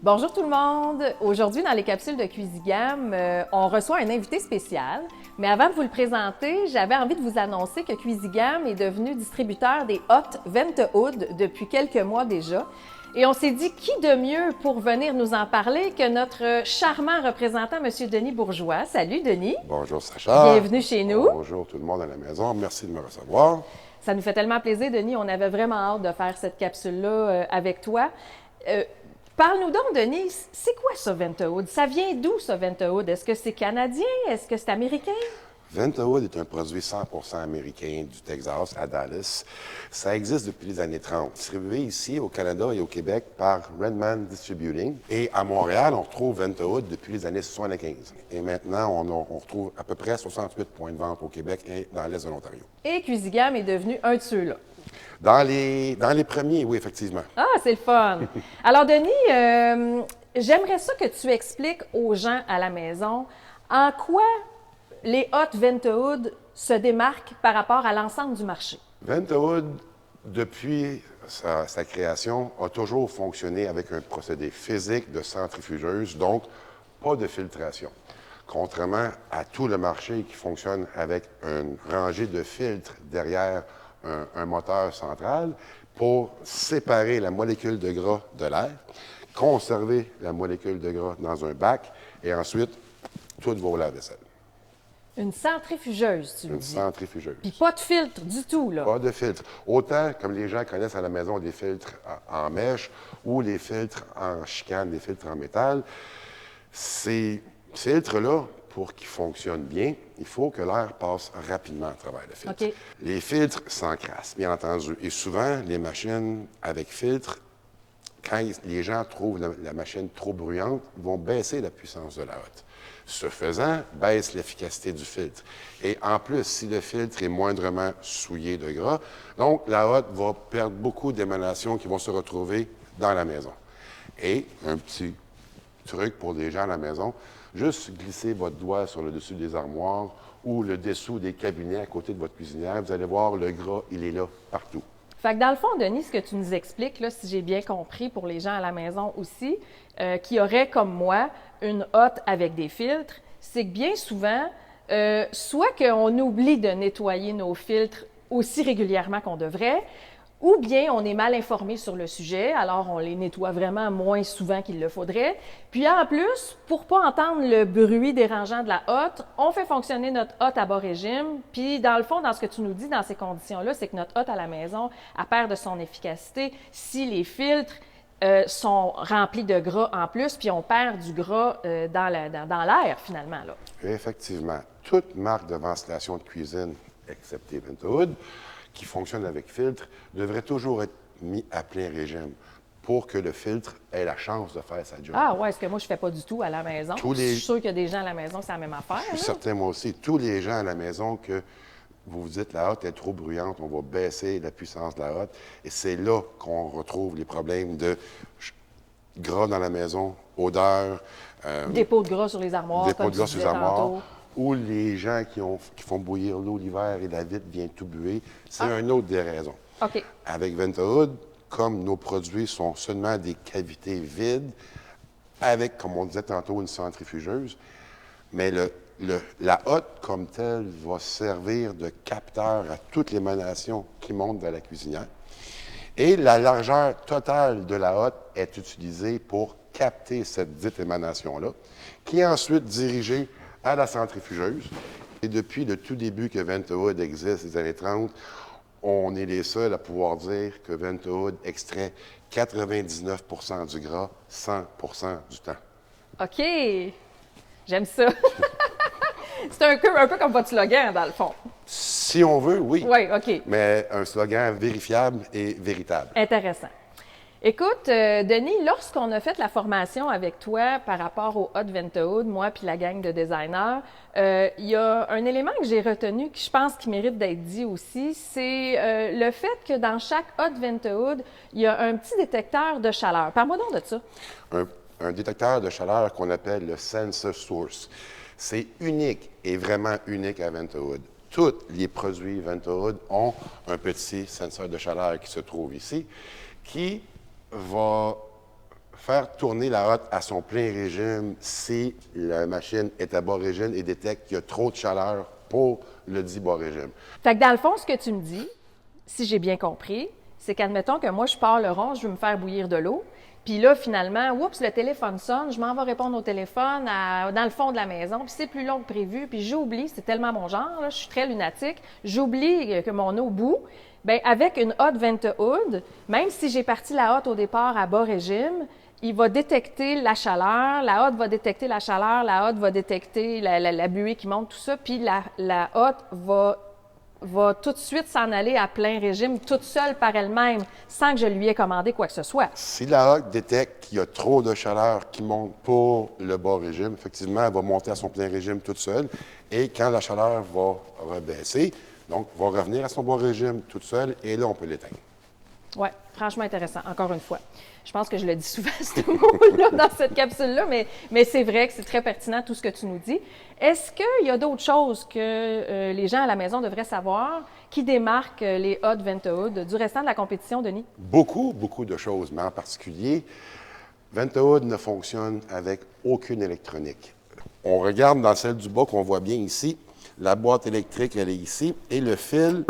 Bonjour tout le monde! Aujourd'hui, dans les capsules de Cuisigam, on reçoit un invité spécial. Mais avant de vous le présenter, j'avais envie de vous annoncer que Cuisigam est devenu distributeur des Hot Vente-Oud depuis quelques mois déjà. Et on s'est dit, qui de mieux pour venir nous en parler que notre charmant représentant, M. Denis Bourgeois. Salut Denis! Bonjour Sacha. Bienvenue chez nous. Bonjour tout le monde à la maison. Merci de me recevoir. Ça nous fait tellement plaisir, Denis. On avait vraiment hâte de faire cette capsule-là avec toi. Parle-nous donc, Denis, c'est quoi ça, Vente-Oud? Ça vient d'où, ça, Vente-Oud? Est-ce que c'est canadien? Est-ce que c'est américain? Vente-Oud est un produit 100% américain du Texas, à Dallas. Ça existe depuis les années 30. Distribué ici au Canada et au Québec par Redman Distributing. Et à Montréal, on retrouve Vente-Oud depuis les années 75. Et maintenant, on retrouve à peu près 68 points de vente au Québec et dans l'Est de l'Ontario. Et Cuisigam est devenu un de ceux-là. Dans les premiers, oui, effectivement. Ah, c'est le fun! Alors, Denis, j'aimerais ça que tu expliques aux gens à la maison en quoi les Hot Vente-Oud se démarquent par rapport à l'ensemble du marché. Vente-Oud, depuis sa création, a toujours fonctionné avec un procédé physique de centrifugeuse, donc pas de filtration. Contrairement à tout le marché qui fonctionne avec une rangée de filtres derrière un moteur central pour séparer la molécule de gras de l'air, conserver la molécule de gras dans un bac et ensuite tout vos lave-vaisselle. Une centrifugeuse, tu le Une dis. centrifugeuse. Puis pas de filtre du tout, là. Pas de filtre. Autant comme les gens connaissent à la maison des filtres en mèche ou les filtres en chicane, des filtres en métal, ces filtres-là, pour qu'ils fonctionnent bien, il faut que l'air passe rapidement à travers le filtre. OK. Les filtres s'encrassent, bien entendu. Et souvent, les machines avec filtre, quand les gens trouvent la machine trop bruyante, ils vont baisser la puissance de la hotte. Ce faisant, baisse l'efficacité du filtre. Et en plus, si le filtre est moindrement souillé de gras, donc la hotte va perdre beaucoup d'émanations qui vont se retrouver dans la maison. Et un petit truc pour les gens à la maison, juste glisser votre doigt sur le dessus des armoires ou le dessous des cabinets à côté de votre cuisinière. Vous allez voir, le gras, il est là partout. Fait que dans le fond, Denis, ce que tu nous expliques, là, si j'ai bien compris pour les gens à la maison aussi, qui auraient comme moi une hotte avec des filtres, c'est que bien souvent, soit qu'on oublie de nettoyer nos filtres aussi régulièrement qu'on devrait, ou bien on est mal informé sur le sujet, alors on les nettoie vraiment moins souvent qu'il le faudrait. Puis en plus, pour pas entendre le bruit dérangeant de la hotte, on fait fonctionner notre hotte à bas régime. Puis dans le fond, dans ce que tu nous dis dans ces conditions-là, c'est que notre hotte à la maison, elle perd de son efficacité si les filtres sont remplis de gras en plus, puis on perd du gras dans l'air finalement, là. Effectivement, toute marque de ventilation de cuisine, excepté Vente-Oud, qui fonctionne avec filtre, devrait toujours être mis à plein régime pour que le filtre ait la chance de faire sa job. Ah ouais, est-ce que moi je fais pas du tout à la maison? Tous Je les- suis sûre qu'il y a des gens à la maison qui c'est la même affaire. Je suis certain, moi aussi, tous les gens à la maison que vous vous dites la hotte est trop bruyante, on va baisser la puissance de la hotte. Et c'est là qu'on retrouve les problèmes de gras dans la maison, odeur, Dépôt de gras sur les armoires, dépôt comme de tu gras sur les disais armoires, tantôt. ou les gens qui font bouillir l'eau l'hiver et la vitre vient tout buer. C'est une autre des raisons. OK. Avec Vente-Oud, comme nos produits sont seulement des cavités vides, avec, comme on disait tantôt, une centrifugeuse, mais la hotte comme telle va servir de capteur à toute l'émanation qui monte vers la cuisinière. Et la largeur totale de la hotte est utilisée pour capter cette dite émanation-là, qui est ensuite dirigée à la centrifugeuse. Et depuis le tout début que Vente-Oud existe, les années 30, on est les seuls à pouvoir dire que Vente-Oud extrait 99 du gras 100 du temps. OK. J'aime ça. C'est un peu comme votre slogan, dans le fond. Si on veut, oui. Oui, OK. Mais un slogan vérifiable et véritable. Intéressant. Écoute, Denis, lorsqu'on a fait la formation avec toi par rapport au Hot Vente-Oud, moi puis la gang de designers, il y a un élément que j'ai retenu que je pense qu'il mérite d'être dit aussi, c'est le fait que dans chaque Hot Vente-Oud, il y a un petit détecteur de chaleur. Parle-moi donc de ça. Un détecteur de chaleur qu'on appelle le Sensor Source. C'est unique et vraiment unique à Vente-Oud. Tous les produits Vente-Oud ont un petit senseur de chaleur qui se trouve ici, qui va faire tourner la hotte à son plein régime si la machine est à bas régime et détecte qu'il y a trop de chaleur pour le dit bas régime. Fait que dans le fond, ce que tu me dis, si j'ai bien compris, c'est qu'admettons que moi, je pars le rond, je veux me faire bouillir de l'eau. Puis là, finalement, oups, le téléphone sonne, je m'en vais répondre au téléphone dans le fond de la maison, puis c'est plus long que prévu, puis j'oublie, c'est tellement mon genre, là, je suis très lunatique, j'oublie que mon eau bout. Bien, avec une hotte Vent-A-Hood, même si j'ai parti la hotte au départ à bas régime, il va détecter la chaleur, la hotte va détecter la chaleur, la hotte va détecter la buée qui monte, tout ça, puis la hotte va tout de suite s'en aller à plein régime, toute seule par elle-même, sans que je lui ai commandé quoi que ce soit. Si la hotte détecte qu'il y a trop de chaleur qui monte pour le bas régime, effectivement, elle va monter à son plein régime toute seule. Et quand la chaleur va rebaisser, donc va revenir à son bas régime toute seule, et là, on peut l'éteindre. Oui, franchement intéressant, encore une fois. Je pense que je le dis souvent, ce mot-là, dans cette capsule-là, mais c'est vrai que c'est très pertinent tout ce que tu nous dis. Est-ce qu'il y a d'autres choses que les gens à la maison devraient savoir qui démarquent les hottes Vent-A-Hood du restant de la compétition, Denis? Beaucoup, beaucoup de choses, mais en particulier, Vent-A-Hood ne fonctionne avec aucune électronique. On regarde dans celle du bas qu'on voit bien ici, la boîte électrique, elle est ici, et le fil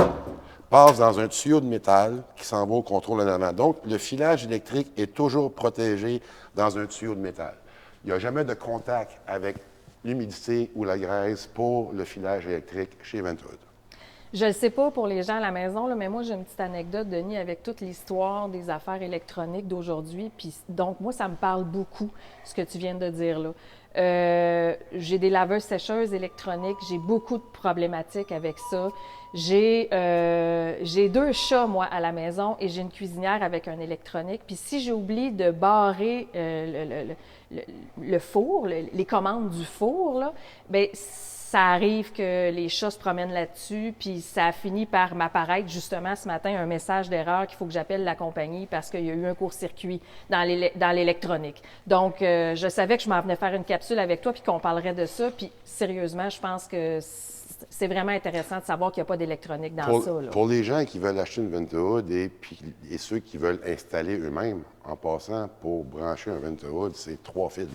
passe dans un tuyau de métal qui s'en va au contrôle en avant. Donc, le filage électrique est toujours protégé dans un tuyau de métal. Il n'y a jamais de contact avec l'humidité ou la graisse pour le filage électrique chez Vent-A-Hood. Je ne sais pas pour les gens à la maison, là, mais moi, j'ai une petite anecdote, Denis, avec toute l'histoire des affaires électroniques d'aujourd'hui. Puis donc, moi, ça me parle beaucoup, ce que tu viens de dire là. J'ai des laveuses sécheuses électroniques, j'ai beaucoup de problématiques avec ça. J'ai 2 chats, moi, à la maison et j'ai une cuisinière avec un électronique. Puis si j'oublie de barrer le four, les commandes du four, là, bien, ça arrive que les chats se promènent là-dessus, puis ça a fini par m'apparaître justement ce matin un message d'erreur qu'il faut que j'appelle la compagnie parce qu'il y a eu un court-circuit dans l'électronique. Donc, je savais que je m'en venais faire une capsule avec toi puis qu'on parlerait de ça. Puis sérieusement, je pense que c'est vraiment intéressant de savoir qu'il n'y a pas d'électronique dans ça. Là. Pour les gens qui veulent acheter une Vent-A-Hood et ceux qui veulent installer eux-mêmes, en passant, pour brancher un Vent-A-Hood, c'est 3 fils.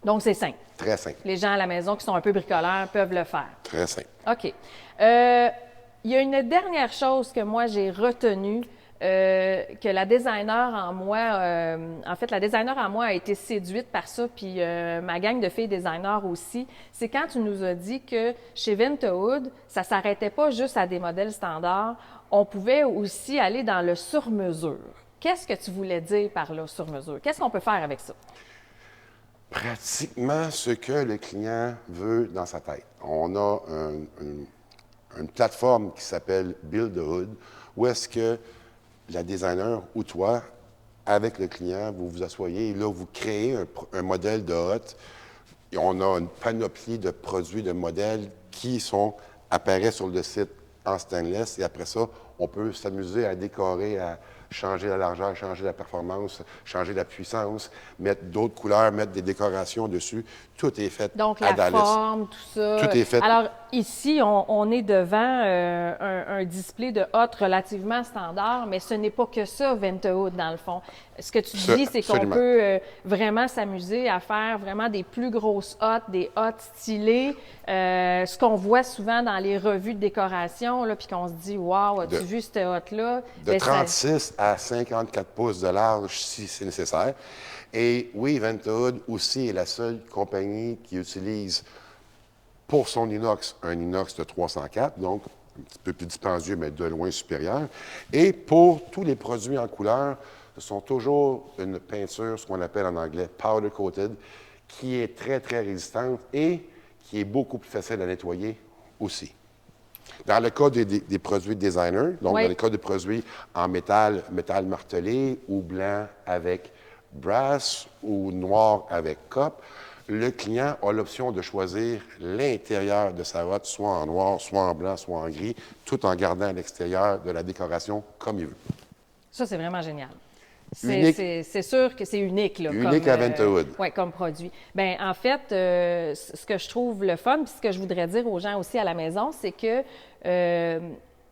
Donc, c'est simple. Très simple. Les gens à la maison qui sont un peu bricoleurs peuvent le faire. Très simple. OK. Il y a une dernière chose que moi, j'ai retenue, que la designer en moi, en fait, la designer en moi a été séduite par ça, puis ma gang de filles designers aussi, c'est quand tu nous as dit que chez Vent-A-Hood, ça ne s'arrêtait pas juste à des modèles standards, on pouvait aussi aller dans le sur-mesure. Qu'est-ce que tu voulais dire par le sur-mesure? Qu'est-ce qu'on peut faire avec ça? Pratiquement ce que le client veut dans sa tête. On a une plateforme qui s'appelle Build-A-Hood, où est-ce que la designer ou toi, avec le client, vous vous asseyez et là, vous créez un modèle de hotte. Et on a une panoplie de produits, de modèles qui apparaissent sur le site en stainless. Et après ça, on peut s'amuser à décorer, à changer la largeur, changer la performance, changer la puissance, mettre d'autres couleurs, mettre des décorations dessus. Tout est fait donc, à la Dallas. forme, tout ça. Tout est fait. Alors, ici, on est devant un display de hotte relativement standard, mais ce n'est pas que ça, Vent-A-Hood, dans le fond. Ce que tu dis, c'est qu'on peut vraiment s'amuser à faire vraiment des plus grosses hottes, des hottes stylées. Ce qu'on voit souvent dans les revues de décoration, là, puis qu'on se dit, wow, as-tu vu cette hotte-là? De 36 à 54 pouces de large, si c'est nécessaire. Et oui, Vent-A-Hood aussi est la seule compagnie qui utilise pour son inox un inox de 304, donc un petit peu plus dispendieux, mais de loin supérieur. Et pour tous les produits en couleur, ce sont toujours une peinture, ce qu'on appelle en anglais powder coated, qui est très, très résistante et qui est beaucoup plus facile à nettoyer aussi. Dans le cas des produits designer, donc oui. dans le cas des produits en métal martelé ou blanc avec brass ou noir avec copper, le client a l'option de choisir l'intérieur de sa hotte, soit en noir, soit en blanc, soit en gris, tout en gardant à l'extérieur de la décoration comme il veut. Ça, c'est vraiment génial. C'est sûr que c'est unique. Là, unique à Vent-A-Hood. Oui, comme produit. Bien, en fait, ce que je trouve le fun, puis ce que je voudrais dire aux gens aussi à la maison, c'est que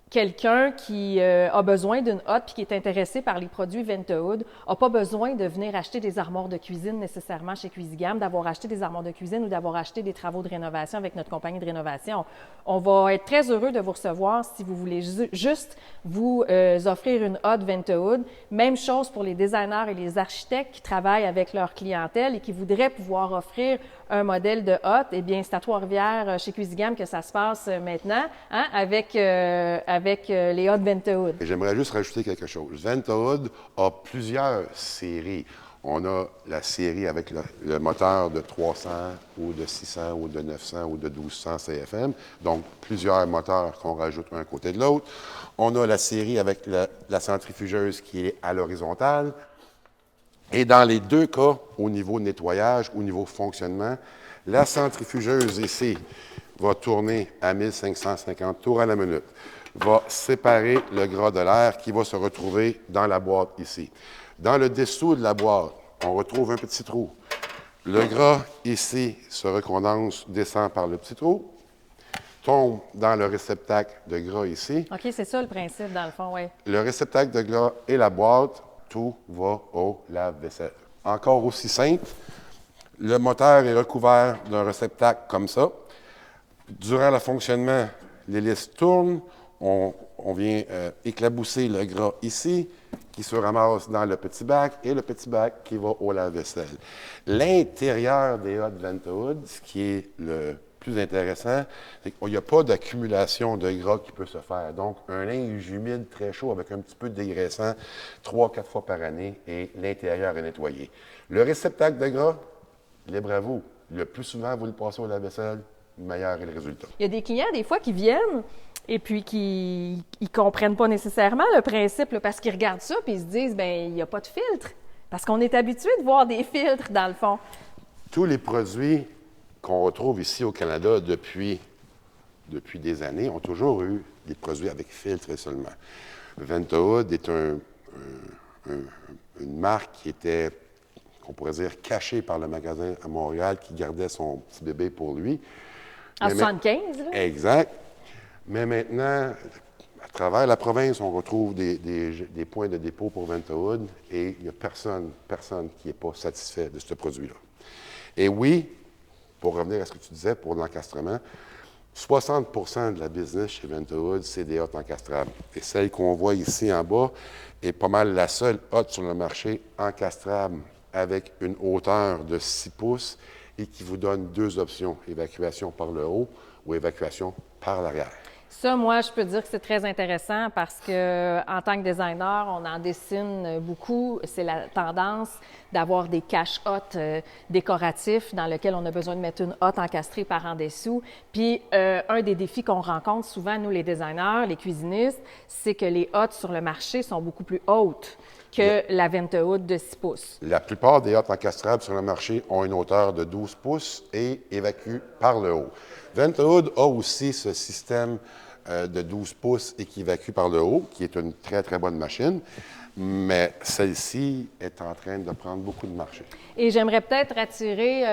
quelqu'un qui a besoin d'une hotte puis qui est intéressé par les produits Ventahood n'a pas besoin de venir acheter des armoires de cuisine nécessairement chez Cuisigam, d'avoir acheté des armoires de cuisine ou d'avoir acheté des travaux de rénovation avec notre compagnie de rénovation. On va être très heureux de vous recevoir si vous voulez juste vous offrir une hotte Ventahood. Même chose pour les designers et les architectes qui travaillent avec leur clientèle et qui voudraient pouvoir offrir un modèle de hotte. Eh bien, c'est à Trois-Rivières, chez Cuisigam, que ça se passe maintenant, hein, avec les hottes Ventahood. Et j'aimerais juste rajouter quelque chose. Ventahood a plusieurs séries. On a la série avec le moteur de 300 ou de 600 ou de 900 ou de 1200 CFM, donc plusieurs moteurs qu'on rajoute un côté de l'autre. On a la série avec la centrifugeuse qui est à l'horizontale. Et dans les deux cas, au niveau nettoyage, au niveau fonctionnement, la centrifugeuse ici va tourner à 1550 tours à la minute, va séparer le gras de l'air qui va se retrouver dans la boîte ici. Dans le dessous de la boîte, on retrouve un petit trou. Le gras ici se recondense, descend par le petit trou, tombe dans le réceptacle de gras ici. OK, c'est ça le principe, dans le fond, oui. Le réceptacle de gras et la boîte, tout va au lave-vaisselle. Encore aussi simple, le moteur est recouvert d'un réceptacle comme ça. Durant le fonctionnement, l'hélice tourne, on vient éclabousser le gras ici, qui se ramasse dans le petit bac, et le petit bac qui va au lave-vaisselle. L'intérieur des hottes Ventahood, ce qui est le plus intéressant, c'est qu'il n'y a pas d'accumulation de gras qui peut se faire. Donc, un linge humide très chaud avec un petit peu de dégraissant 3-4 fois par année et l'intérieur est nettoyé. Le réceptacle de gras, libre à vous. Le plus souvent, vous le passez au lave-vaisselle, meilleur est le résultat. Il y a des clients, des fois, qui viennent et puis qui ne comprennent pas nécessairement le principe là, parce qu'ils regardent ça et ils se disent, bien, il n'y a pas de filtre. Parce qu'on est habitué de voir des filtres, dans le fond. Tous les produits qu'on retrouve ici au Canada depuis des années ont toujours eu des produits avec filtre et seulement. Ventahood est une marque qui était, qu'on pourrait dire, cachée par le magasin à Montréal qui gardait son petit bébé pour lui. En 75, là? Exact. Mais maintenant, à travers la province, on retrouve des points de dépôt pour Ventahood et il n'y a personne qui n'est pas satisfait de ce produit-là. Et oui, pour revenir à ce que tu disais pour l'encastrement, 60 de la business chez Ventahood, c'est des hottes encastrables. Et celle qu'on voit ici en bas est pas mal la seule hotte sur le marché encastrable avec une hauteur de 6 pouces et qui vous donne deux options, évacuation par le haut ou évacuation par l'arrière. Ça, moi, je peux dire que c'est très intéressant parce que en tant que designer, on en dessine beaucoup. C'est la tendance d'avoir des cache-hottes décoratifs dans lesquels on a besoin de mettre une hotte encastrée par en dessous. Puis, un des défis qu'on rencontre souvent, nous, les designers, les cuisinistes, c'est que les hottes sur le marché sont beaucoup plus hautes que la Ventahood de 6 pouces. La plupart des hottes encastrables sur le marché ont une hauteur de 12 pouces et évacuent par le haut. Ventahood a aussi ce système de 12 pouces et qui évacue par le haut, qui est une très, très bonne machine, mais celle-ci est en train de prendre beaucoup de marché. Et j'aimerais peut-être attirer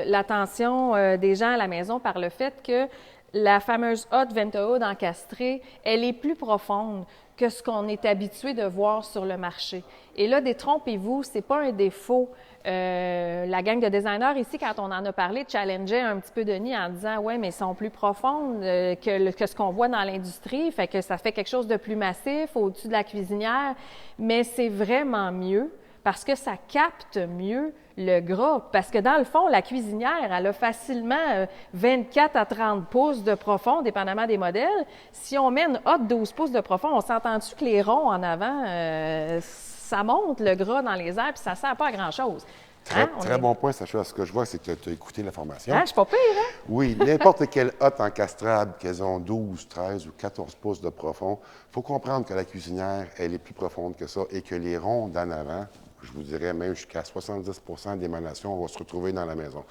l'attention des gens à la maison par le fait que la fameuse hotte Ventahood encastrée, elle est plus profonde que ce qu'on est habitué de voir sur le marché. Et là, détrompez-vous, c'est pas un défaut. La gang de designers ici, quand on en a parlé, challengeait un petit peu Denis en disant « Ouais, mais ils sont plus profondes que ce qu'on voit dans l'industrie, fait que ça fait quelque chose de plus massif au-dessus de la cuisinière. » Mais c'est vraiment mieux parce que ça capte mieux le gras. Parce que dans le fond, la cuisinière, elle a facilement 24 à 30 pouces de profond, dépendamment des modèles. Si on met une hotte 12 pouces de profond, on s'entend-tu que les ronds en avant, ça monte le gras dans les airs puis ça ne sert pas à grand-chose. Très bon point, Sacha. Ce que je vois, c'est que tu as écouté la formation. Je suis pas pire, hein? Oui, n'importe quelle hotte encastrable, qu'elles ont 12, 13 ou 14 pouces de profond, il faut comprendre que la cuisinière, elle est plus profonde que ça et que les ronds d'en avant, je vous dirais même jusqu'à 70 d'émanation vont se retrouver dans la maison.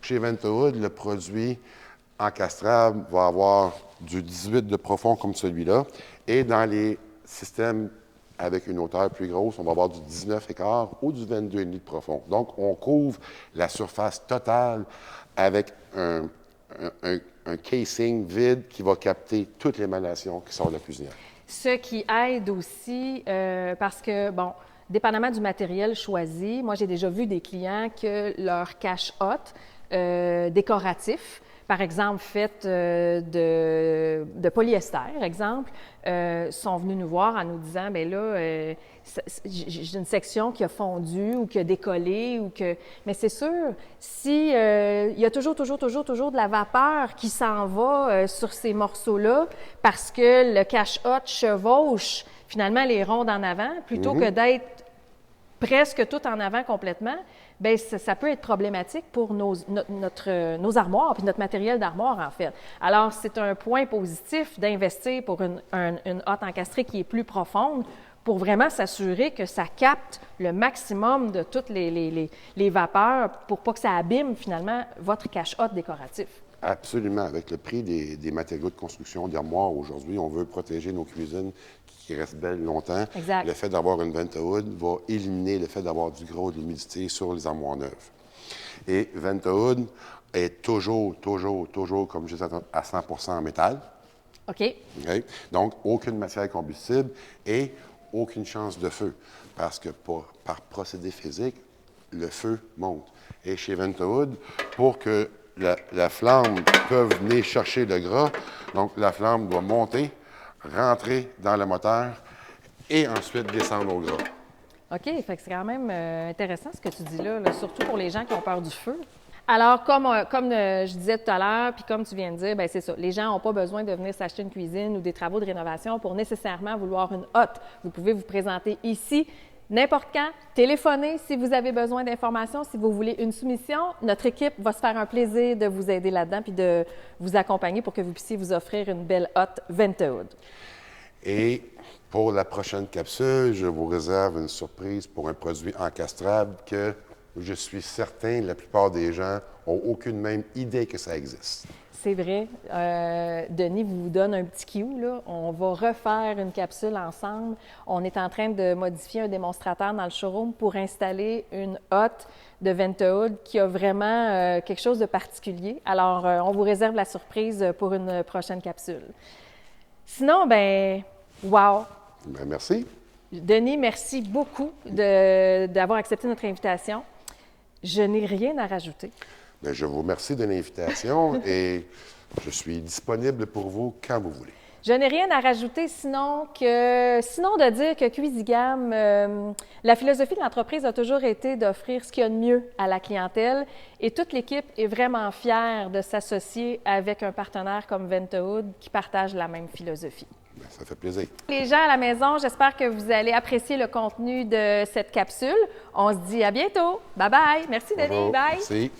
Chez Ventahood, le produit encastrable va avoir du 18 de profond comme celui-là et dans les systèmes avec une hauteur plus grosse, on va avoir du 19,15 ou du 22,5 de profond. Donc, on couvre la surface totale avec un casing vide qui va capter toute l'émanation qui sort de la cuisinière. Ce qui aide aussi, parce que, bon, dépendamment du matériel choisi, moi, j'ai déjà vu des clients que leur cache-hotte décoratif, par exemple, fait de polyester, exemple, sont venus nous voir en nous disant, bien là, j'ai une section qui a fondu ou qui a décollé ou que... Mais c'est sûr, si il y a toujours de la vapeur qui s'en va sur ces morceaux-là parce que le cache-hotte chevauche finalement les rondes en avant, plutôt que d'être presque tout en avant complètement, bien, ça peut être problématique pour nos armoires puis notre matériel d'armoire, en fait. Alors, c'est un point positif d'investir pour une hotte encastrée qui est plus profonde pour vraiment s'assurer que ça capte le maximum de toutes les vapeurs pour pas que ça abîme, finalement, votre cache-hotte décoratif. Absolument. Avec le prix des matériaux de construction d'armoires aujourd'hui, on veut protéger nos cuisines qui restent belles longtemps. Exact. Le fait d'avoir une Vent-A-Hood va éliminer le fait d'avoir du gros de l'humidité sur les armoires neuves. Et Vent-A-Hood est toujours, comme je disais, à 100 en métal. OK. Okay? Donc, aucune matière combustible et aucune chance de feu. Parce que par procédé physique, le feu monte. Et chez Vent-A-Hood, pour que la flamme peut venir chercher le gras, donc la flamme doit monter, rentrer dans le moteur et ensuite descendre au gras. OK, fait que c'est quand même intéressant ce que tu dis là, surtout pour les gens qui ont peur du feu. Alors, comme je disais tout à l'heure, puis comme tu viens de dire, bien c'est ça, les gens n'ont pas besoin de venir s'acheter une cuisine ou des travaux de rénovation pour nécessairement vouloir une hotte. Vous pouvez vous présenter ici, n'importe quand, téléphonez si vous avez besoin d'informations, si vous voulez une soumission. Notre équipe va se faire un plaisir de vous aider là-dedans puis de vous accompagner pour que vous puissiez vous offrir une belle hotte Vent-A-Hood. Et pour la prochaine capsule, je vous réserve une surprise pour un produit encastrable que je suis certain la plupart des gens n'ont aucune même idée que ça existe. C'est vrai. Denis vous donne un petit cue, là. On va refaire une capsule ensemble. On est en train de modifier un démonstrateur dans le showroom pour installer une hotte de Vent-A-Hood qui a vraiment quelque chose de particulier. Alors, on vous réserve la surprise pour une prochaine capsule. Sinon, ben, wow! Bien, merci. Denis, merci beaucoup d'avoir accepté notre invitation. Je n'ai rien à rajouter. Bien, je vous remercie de l'invitation et je suis disponible pour vous quand vous voulez. Je n'ai rien à rajouter sinon de dire que Cuisigam, la philosophie de l'entreprise a toujours été d'offrir ce qu'il y a de mieux à la clientèle et toute l'équipe est vraiment fière de s'associer avec un partenaire comme Vent-A-Hood qui partage la même philosophie. Bien, ça fait plaisir. Les gens à la maison, j'espère que vous allez apprécier le contenu de cette capsule. On se dit à bientôt. Bye bye. Merci Denis. Bonjour. Bye. Merci.